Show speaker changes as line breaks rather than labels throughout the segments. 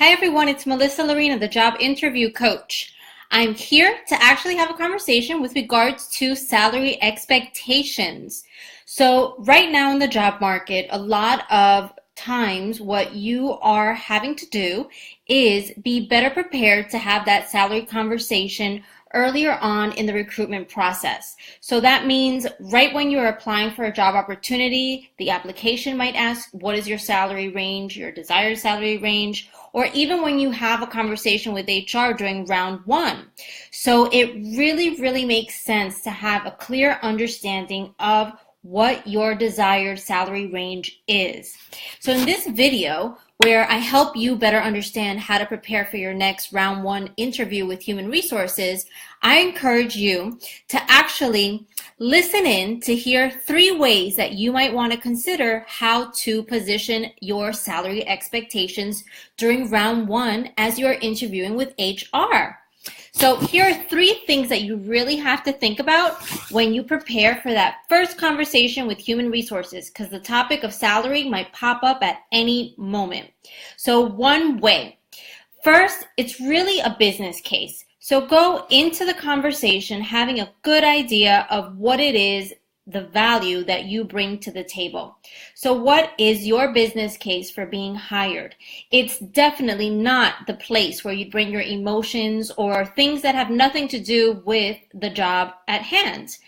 Hi everyone, it's Melissa Lorena, the job interview coach. I'm here to actually have a conversation with regards to salary expectations. So right now in the job market, a lot of times what you are having to do is be better prepared to have that salary conversation earlier on in the recruitment process. So that means right when you're applying for a job opportunity, the application might ask, what is your salary range, your desired salary range, or even when you have a conversation with HR during round one. So it really makes sense to have a clear understanding of what your desired salary range is. So in this video, where I help you better understand how to prepare for your next round one interview with human resources, I encourage you to actually listen in to hear 3 ways that you might want to consider how to position your salary expectations during round one as you're interviewing with HR. So here are 3 things that you really have to think about when you prepare for that first conversation with human resources, because the topic of salary might pop up at any moment. So one way. First, it's really a business case. So go into the conversation having a good idea of what it is, the value that you bring to the table. So what is your business case for being hired? It's definitely not the place where you bring your emotions or things that have nothing to do with the job at hand.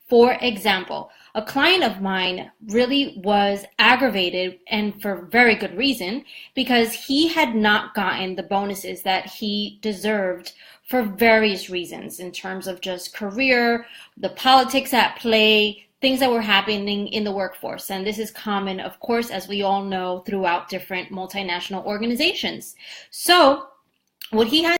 For example, a client of mine really was aggravated, and for very good reason, because he had not gotten the bonuses that he deserved for various reasons in terms of just career, the politics at play, things that were happening in the workforce. And this is common, of course, as we all know, throughout different multinational organizations. So what he had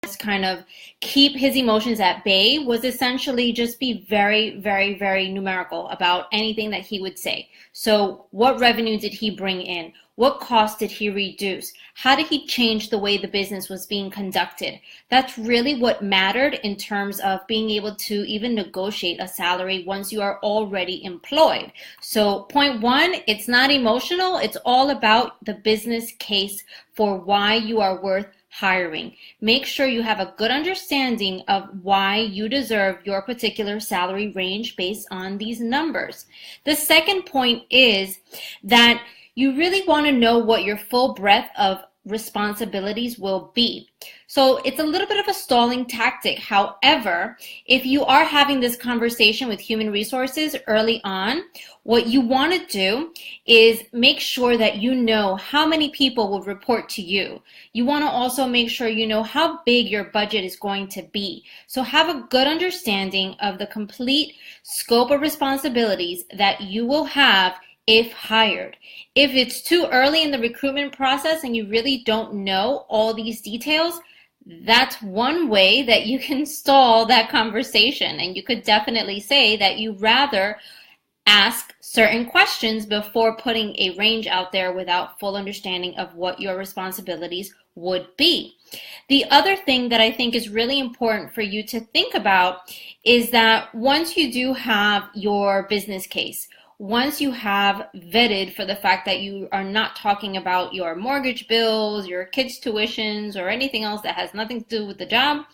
to kind of keep his emotions at bay was essentially just be very numerical about anything that he would say. So what revenue did he bring in? What cost did he reduce? How did he change the way the business was being conducted? That's really what mattered in terms of being able to even negotiate a salary once you are already employed. So point 1, it's not emotional. It's all about the business case for why you are worth hiring. Make sure you have a good understanding of why you deserve your particular salary range based on these numbers. The second point is that you really want to know what your full breadth of responsibilities will be. So it's a little bit of a stalling tactic. However, if you are having this conversation with human resources early on, what you want to do is make sure that you know how many people will report to you. You want to also make sure you know how big your budget is going to be. So have a good understanding of the complete scope of responsibilities that you will have if hired. If it's too early in the recruitment process and you really don't know all these details, that's one way that you can stall that conversation. And you could definitely say that you rather ask certain questions before putting a range out there without full understanding of what your responsibilities would be. The other thing that I think is really important for you to think about is that once you do have your business case, once you have vetted for the fact that you are not talking about your mortgage bills, your kids' tuitions, or anything else that has nothing to do with the job,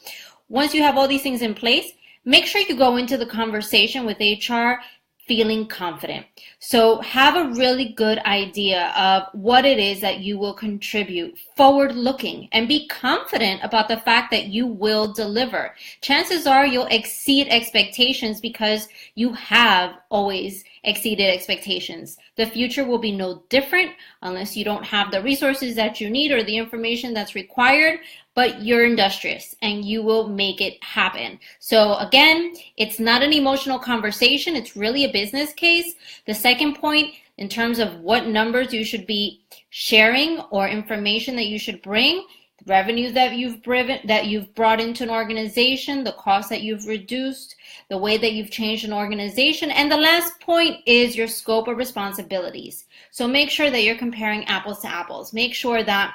once you have all these things in place, make sure you go into the conversation with HR feeling confident. So have a really good idea of what it is that you will contribute, forward looking, and be confident about the fact that you will deliver. Chances are you'll exceed expectations because you have always exceeded expectations. The future will be no different unless you don't have the resources that you need or the information that's required, but you're industrious and you will make it happen. So again, it's not an emotional conversation. It's really a business case. The second point, in terms of what numbers you should be sharing or information that you should bring, the revenues that you've brought into an organization, the costs that you've reduced, the way that you've changed an organization, and the last point is your scope of responsibilities. So make sure that you're comparing apples to apples. Make sure that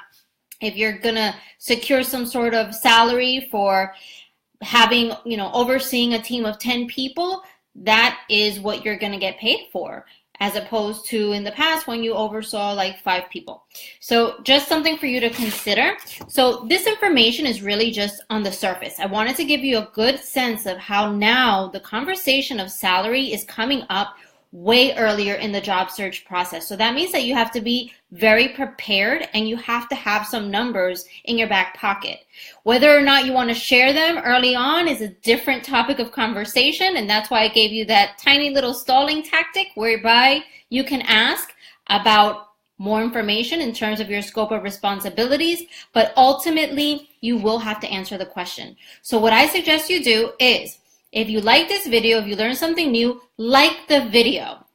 if you're gonna secure some sort of salary for having, overseeing a team of 10 people, that is what you're gonna get paid for. as opposed to in the past when you oversaw like 5 people. So just something for you to consider. So this information is really just on the surface. I wanted to give you a good sense of how now the conversation of salary is coming up way earlier in the job search process. So that means that you have to be very prepared and you have to have some numbers in your back pocket. Whether or not you want to share them early on is a different topic of conversation, and that's why I gave you that tiny little stalling tactic whereby you can ask about more information in terms of your scope of responsibilities, but ultimately you will have to answer the question. So what I suggest you do is, if you like this video, if you learned something new, like the video.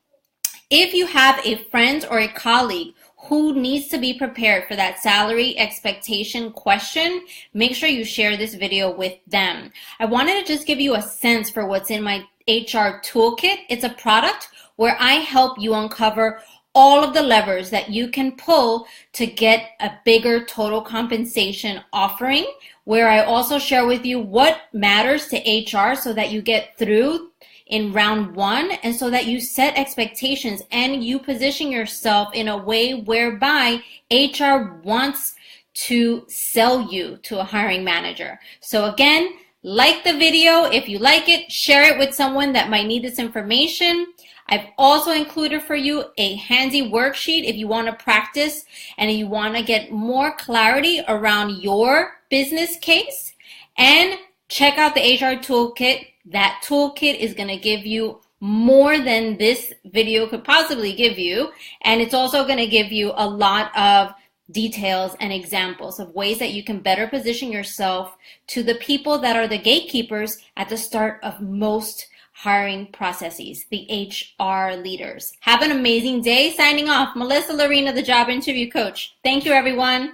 If you have a friend or a colleague who needs to be prepared for that salary expectation question, make sure you share this video with them. I wanted to just give you a sense for what's in my HR toolkit. It's a product where I help you uncover all of the levers that you can pull to get a bigger total compensation offering, where I also share with you what matters to HR so that you get through in round 1 and so that you set expectations and you position yourself in a way whereby HR wants to sell you to a hiring manager. So again, like the video. If you like it, share it with someone that might need this information. I've also included for you a handy worksheet if you want to practice and you want to get more clarity around your business case. And check out the HR toolkit. That toolkit is going to give you more than this video could possibly give you. And it's also going to give you a lot of details and examples of ways that you can better position yourself to the people that are the gatekeepers at the start of most hiring processes, the HR leaders. Have an amazing day. Signing off, Melissa Lorena, the Job Interview Coach. Thank you, everyone.